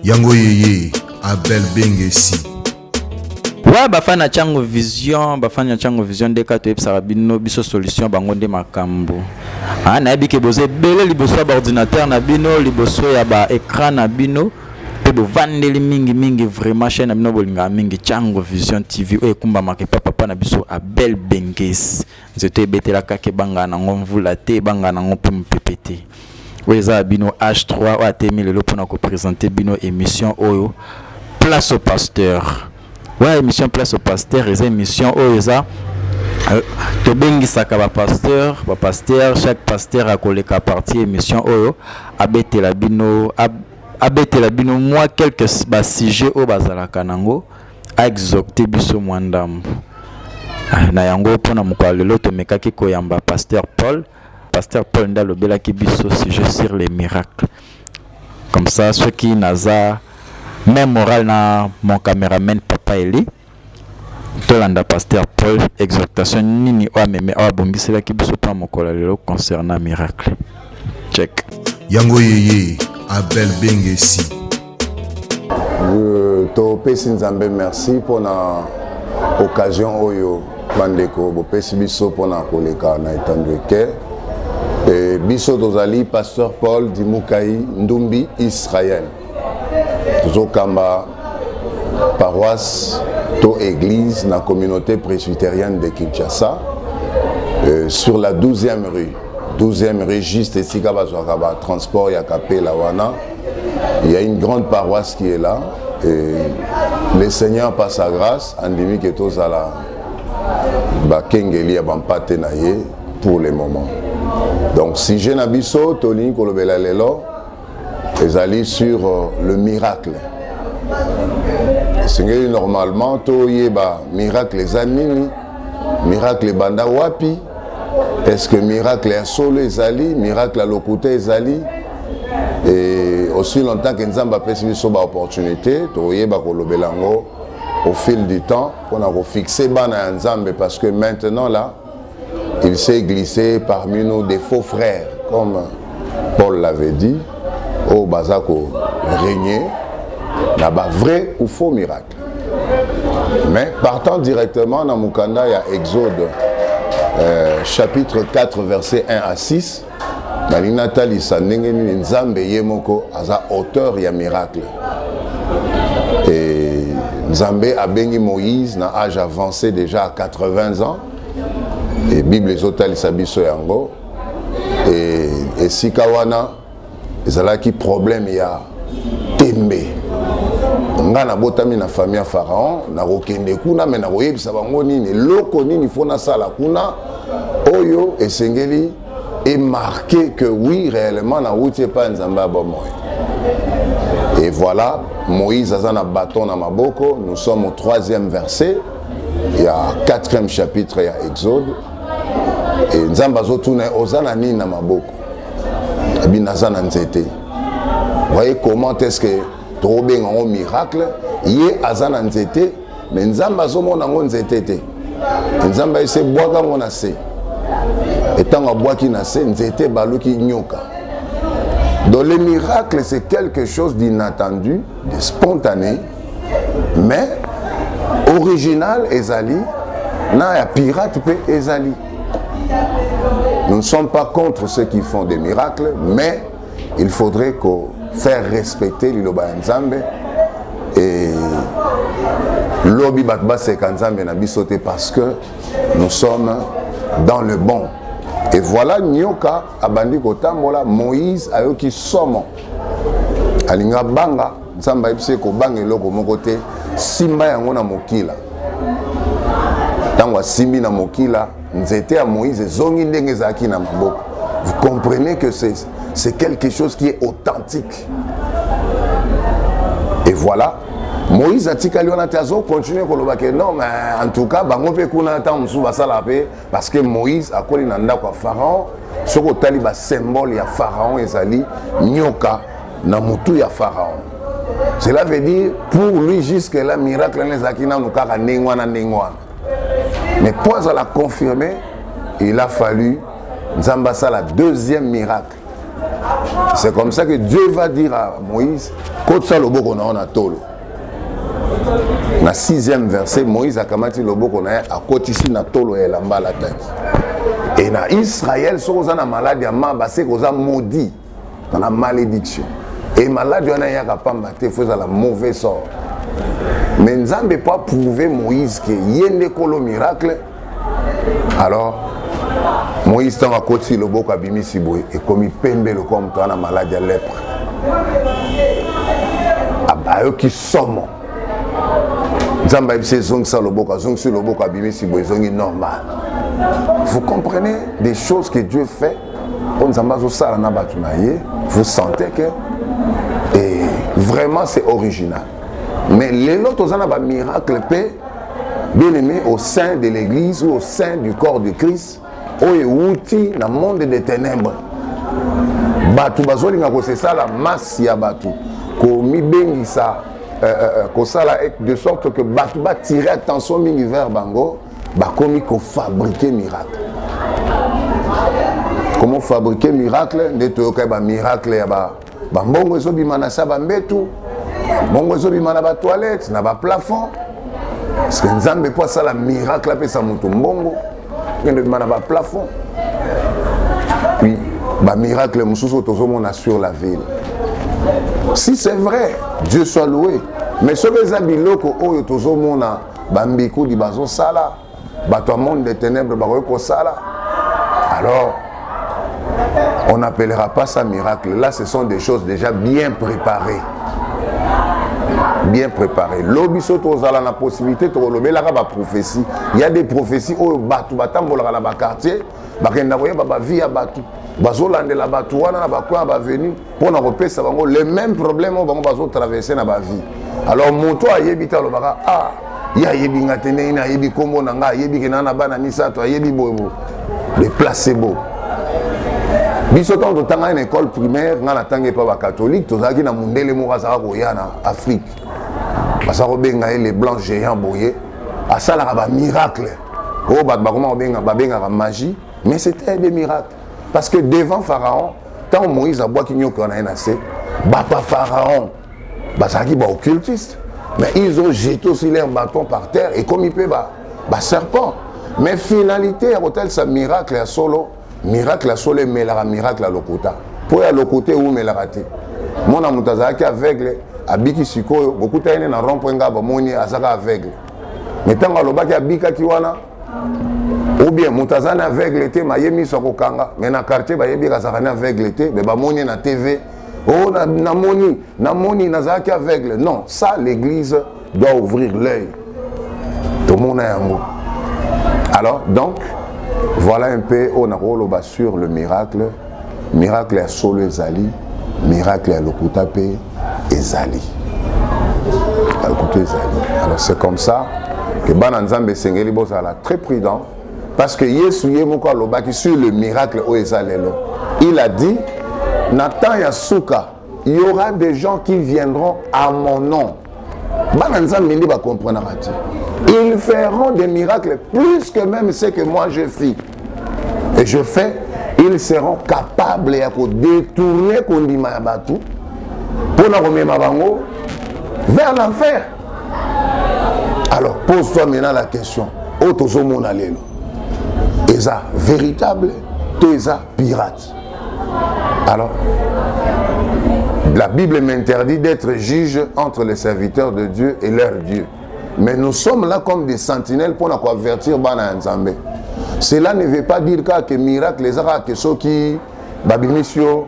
Yango Yeye, Abel Bengesi. Ouais, bafana chango vision de kato epsara bino biso solution bango nde makambo. Ah na yebike boze bele liboso ba ordinateur na bino liboso ya ba écran na bino pe bo vandeli mingi vraiment chaîne na bino bolinga mingi chango vision TV o ekumba make papa na biso Abel Bengesi. Nzeto ebetela kake banga na ngomvula te banga na ngompe mpepete. Weza bino H3 o atemi lelo pona ko présenter bino émission oyo Place au Pasteur. Ouais, émission Place au Pasteur, les émissions Oza. To bengi saka ba pasteur, chaque pasteur a collé ka partie émission Oyo. Abete la bino moi quelques ba sujet o bazala kanango a exocté biso mwandam. Na yango pona mukalelo to mekaki ko yamba Pasteur Paul ndalo bela ki biso sujet sur les miracles. Comme ça ceux qui naza même moral na mon caméraman Papa Eli tolanda Pasteur Paul exhortation nini o meme o bongisela ki biso pa mokola lelo concernant miracle. Check. Yango Yeye, Abel Bengesi. To pesi nzambe merci pour na occasion oyo bandeko bo pesi biso pour na koleka na étendre cœur. Et biso tozali Pasteur Paul Dimukai Ndumbi Israël. Tozokamba paroisse to église na communauté presbytérienne de Kinshasa sur la 12e rue juste ici Kabazwakaba transport ya Kapela wana. Il y a une grande paroisse qui est là et le Seigneur par sa grâce andimi ke tozala ba kengeli ya bampate na ye pour le moment. Donc si je nabiso tolini kolobela lelo ezali sur le miracle. Singeli normalement to yeba miracle les animi, miracle banda wapi. Est-ce que miracle est solo ezali, miracle à l'okuté ezali? Et aussi longtemps que nzamba pesi biso ba opportunité to yeba kolobelango au fil du temps on a refixé bana nzambe parce que maintenant là il s'est glissé parmi nous des faux frères comme Paul l'avait dit. Au Bazako régner n'a pas vrai ou faux miracle. Mais partant directement dans Mukanda, il y a Exode chapitre 4 verset 1 à 6. Nathalie Sanengeni Nzambe Yemoko aza auteur ya miracle. Et Nzambe a béni Moïse na âge avancé déjà à 80 ans. Et Bible Ezotal Sabiso Yango. Et Sikawana ezalaki problème ya tembe nga na botami na famille Pharaon na kokende kuna me na koyebisa bango nini loko nini fona sala kuna oyo esengeli et marqué que oui réellement na wuti pa nzamba ba moy. Et voilà Moïse azana bâton na maboko. Nous sommes au 3e verset, il y a 4e chapitre il y a Exode. Et nzamba zotuna ozana nini na maboko binazana nzete. Vous voyez comment est-ce que Trobé en miracle, yé azana nzete, mais nzamba zomo nango nzete te. Nzamba ese boaka mona se. Et tant que boaki na se nzete baluki nyoka. Dans les miracles, c'est quelque chose d'inattendu, de spontané, mais original ezali, na ya pirate pe ezali. Nous ne sommes pas contre ceux qui font des miracles, mais il faudrait faire respecter l'Iloba Nzambe et l'Obi Batba Sekanzambe na bisote parce que nous sommes dans le bon. Et voilà Nyoka abandi kotambola Moïse ayoki somo alinga banga Nzamba ipse ko banga eloko mokote simba yango na mokila. Tango simbi na mokila nzete ya Moïse zongi ndenge zaki na maboko. Vous comprenez que c'est quelque chose qui est authentique. Et voilà, Moïse a dit qu'il a continué à non, mais en tout cas, parce que Moïse a collé dans Pharaon, ce que taliba symbole ya Pharaon ezali nyoka na mutu ya Pharaon. Cela veut dire pour lui jusque là miracle les akina nous kaka nengwana. Mais pour la confirmer, il a fallu Nzamba la 2e miracle. C'est comme ça que Dieu va dire à Moïse, quand ça le boko na tolo. Na 6e verset, Moïse a kamati le boko na a côté ici na tolo et lamba la tête. Et na Israël, so na maladie à ma basé koza maudit dans la malédiction. Et maladie on a ya kapamba te faut la mauvais sort. Mais Nzambe pas prouver Moïse que yende kolo miracle. Alors Moïse t'a côté le boko abimi siboy et comme il pembe le comme toi na maladie à lèpre. Eux qui somment. Nzambe c'est zong ça le boko zong sur le boko abimi siboy zong normal. Vous comprenez des choses que Dieu fait. Vous sentez que et vraiment c'est original. Mais les autres ont un miracle paix, bien aimé au sein de l'église ou au sein du corps de Christ, où il y a outil dans le monde des ténèbres. Batu bazolinga ko c'est ça la masse ya batu. Ko mi bengi ça ko ça de sorte que batu ba tirer attention mingi vers bango. Comme il fabriquer miracle. Comment fabriquer miracle? De tout cas, miracle ya ba mbongo ezo bimana sa ba mbetu. Mbongo ezo bimana ba toilette, na ba plafond. Parce que Nzambe pas ça la miracle après ça mutu mbongo. Il bimana ba plafond. Puis ba miracle mususu tozomona sur la ville. Si c'est vrai, Dieu soit loué. Mais ce que za biloko oyo tozomona ba mbiku di bazo sala. Bato monde des ténèbres, alors on n'appellera pas ça miracle. Là, ce sont des choses déjà bien préparées. Bien préparées. L'obiso tozala la possibilité de relever la prophétie. Il y a des prophéties où batu batambola na ba quartier, bakenda voyer ba vie à batu. Bazolande la batu wana na ba kwa ba venir pour na repesa bango les mêmes problèmes bango bazo traverser na ba vie. Alors moto ayebita lo baka ah ya yebi ngatene ina yebi kombo nanga yebi kenana bana misato yebi bobo le placebo biso tant tanga une école primaire ngana tangue pa ba catholique tozaki na mundele mo kasaka ko yana Afrique basako benga les blancs géants boyé asala ba miracle oh ba comment benga magie mais c'était des miracles parce que devant Pharaon tant Moïse a bois kinyoko na enacé ba Pharaon basaki ba occultiste. Mais ils ont jeté aussi leur bâton par terre et comme il peut, serpent. Mais finalité, il y a miracle à solo, mais la miracle à l'okota. Pour y l'okota où mais la raté. Mon amoutaza qui aveugle, abiki siko, beaucoup de gens n'ont pas de moni azaka aveugle. Mais tant que l'obaki abika kiwana, ou bien moutazana aveugle était, ma yemi sokokanga, mais dans le quartier, ba yebi kazakana aveugle était, mais ba moni na TV. Oh, namoni, nazaki aveugle. Non, ça, l'église doit ouvrir l'œil. Tout le monde est un mot. Alors, donc, voilà un peu, on a rôle sur le miracle. Miracle à Solo Ezali, miracle à Lokutape Ezali. Alors, c'est comme ça que Bananzambe Sengeli Bozala très prudent. Parce que Yesu Yemoko Lobaki sur le miracle au Ezalelo. Il a dit, Nathan Yasuka, il y aura des gens qui viendront à mon nom. Ils feront des miracles plus que même ce que moi je fais. Et je fais, ils seront capables de détourner Kondima Batu pour nous remettre vers l'enfer. Alors, pose-toi maintenant la question. Est-ce véritable ou est-ce pirate? Alors, la Bible m'interdit d'être juge entre les serviteurs de Dieu et leur Dieu. Mais nous sommes là comme des sentinelles pour nous avertir Bana Nzambe. Cela ne veut pas dire que miracle les ara que ceux qui babimisio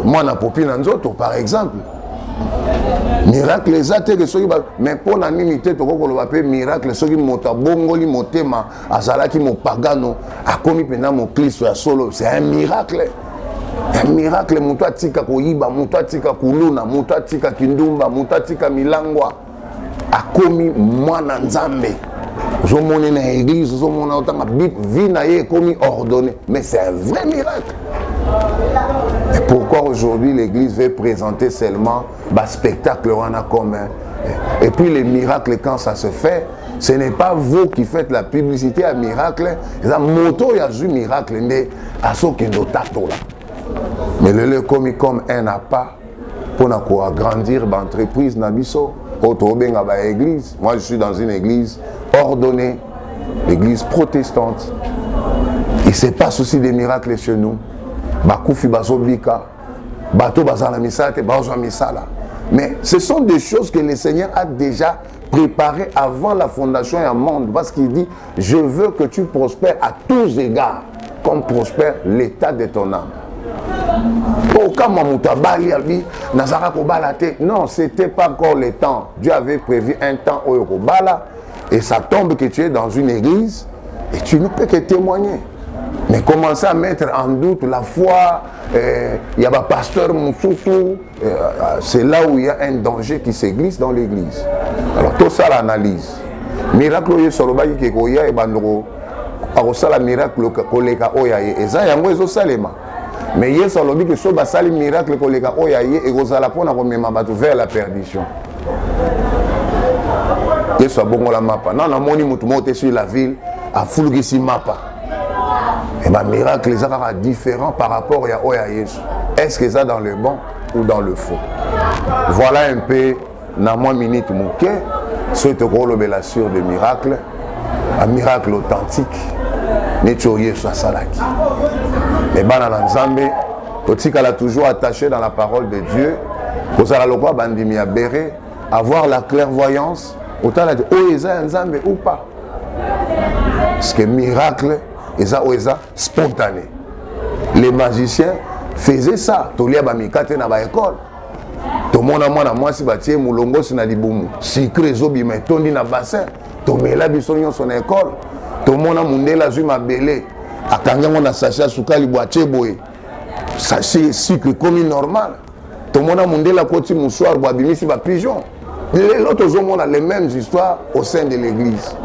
moi na popi nanzoto par exemple. Miracle les ate que ceux qui mais pour na nimité to ko lo miracle ceux qui mota bongoli motema azala ki mo pagano akomi pena mo Kristo ya solo c'est un miracle. Un miracle mutu atika koyiba mutu atika kuluna mutu atika kindumba mutu atika milangwa akomi mwana Nzambe. Zo moni na église zo mona otanga vie na ye komi ordonné mais c'est un vrai miracle. Et pourquoi aujourd'hui l'église veut présenter seulement un spectacle commun? Et puis les miracles quand ça se fait, ce n'est pas vous qui faites la publicité à miracle. La moto y a eu miracle mais à ce qui est tato là. Mais le commis comme un appât pour agrandir l'entreprise Nabiso. Église. Moi, je suis dans une église ordonnée, l'église protestante. Il se passe aussi des miracles chez nous. Bakoufi basobika, bato bazala misala, bazo misala. Mais ce sont des choses que le Seigneur a déjà préparées avant la fondation du monde. Parce qu'il dit, je veux que tu prospères à tous égards, comme prospère l'état de ton âme. Non, ce n'était pas encore le temps. Dieu avait prévu un temps au Yokobala et ça tombe que tu es dans une église et tu ne peux que témoigner. Mais commencer à mettre en doute la foi, il y a un pasteur Moussoufou, c'est là où il y a un danger qui se glisse dans l'église. Alors tout ça l'analyse. Miracle oyo soloba ki koya e bandoko akosala miracle koleka oya ye eza yango ezosalema. Mais Yesu alobi que so basali miracle koleka oya ye ekozala pona komema bato vers la perdition. Yesu abongola mapa. Non, namoni mutu mote sur la ville a fulgisi mapa. Et bien miracle les a différents par rapport à oya Yesu. Est-ce que ça dans le bon ou dans le faux? Voilà un peu na moins minute mouké ce te relobelation de miracle, un miracle authentique. Neto Yesu asalaki. Et ben dans Nzambe, totika l'a toujours attaché dans la parole de Dieu. Pour ça la loi bandimi a béré, avoir la clairvoyance, autant la oh eza Nzambe ou pas. Parce que miracle eza spontané. Les magiciens faisaient ça. Tolia ba mikate na ba école. Tomona mwana mwasi batie mulongo sina libumu. Sikre zobi mais tondi na bassin. Tomela biso nyonso na école. Tomona mundela zui mabele. Akangango na sachet sukali boatie boye. Sachet sucre comme normal. Tomona mundela koti mouchoir boabimisi ba pigeon. Les autres hommes ont les mêmes histoires au sein de l'église.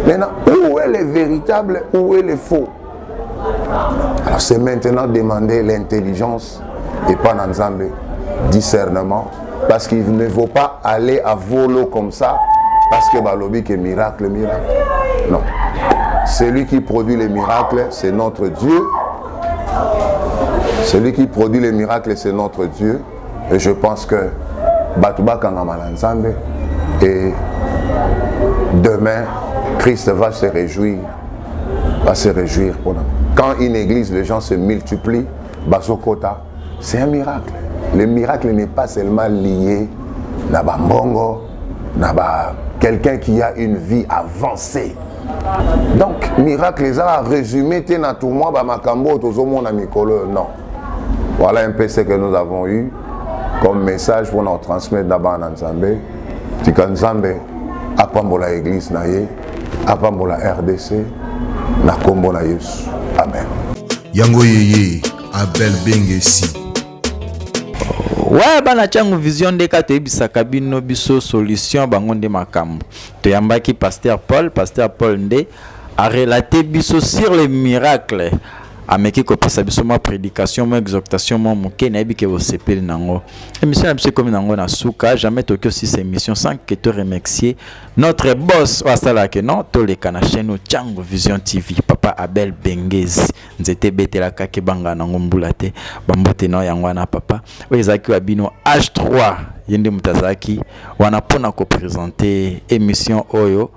Maintenant, où est le véritable, où est le faux? Alors c'est maintenant demander l'intelligence et pas Nzambe, discernement, parce qu'il ne faut pas aller à volo comme ça, parce que balobi que miracle. Non. Celui qui produit les miracles, c'est notre Dieu. Celui qui produit les miracles, c'est notre Dieu. Et je pense que Batouba Kangamala Nzambe, et demain, Christ va se réjouir. Quand une église, les gens se multiplient, Basokota, c'est un miracle. Le miracle n'est pas seulement lié à Mbongo, à quelqu'un qui a une vie avancée. Donc, miracle, les a résumé, tout le monde, non. Voilà un peu ce que nous avons eu comme message pour nous transmettre d'abord à Nzambe. Tika Nzambe, apambola église naye, apambola RDC, na kombo na Yesu. Amen. Yango yeye, Abel Bengesi. Ouais, bana changu vision de ka toyebisaka bino biso solution bango nde makambo. Toyambaki Pasteur Paul nde a relaté biso sur les miracles. Ameki kopesa biso ma prédication, ma exhortation, mon moké na yebi ke vo sepeli nango. Émission na biso comme nango na suka, jamais tokyo si ces émissions sans que te remercier notre boss wasala ke non to le kana chaîne Changu Vision TV, papa Abel Bengezi. Nzete betela ka ke banga nango mbulate, bambote no yango na papa. Oyezaki wa bino H3 yende mutazaki wana pona ko présenter émission oyo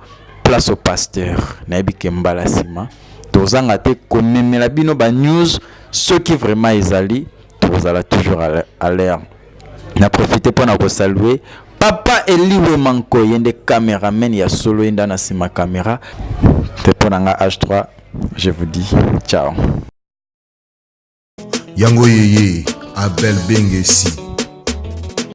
place au pasteur na yebi ke mbala sima. Tozanga te komemela bino ba news ceux qui vraiment ezali tozala toujours à l'air. Na profiter pour na ko saluer papa Eliwe Manko yende cameraman ya solo yenda na sima caméra te ponanga H3. Je vous dis ciao. Yango yeye Abel Bengesi.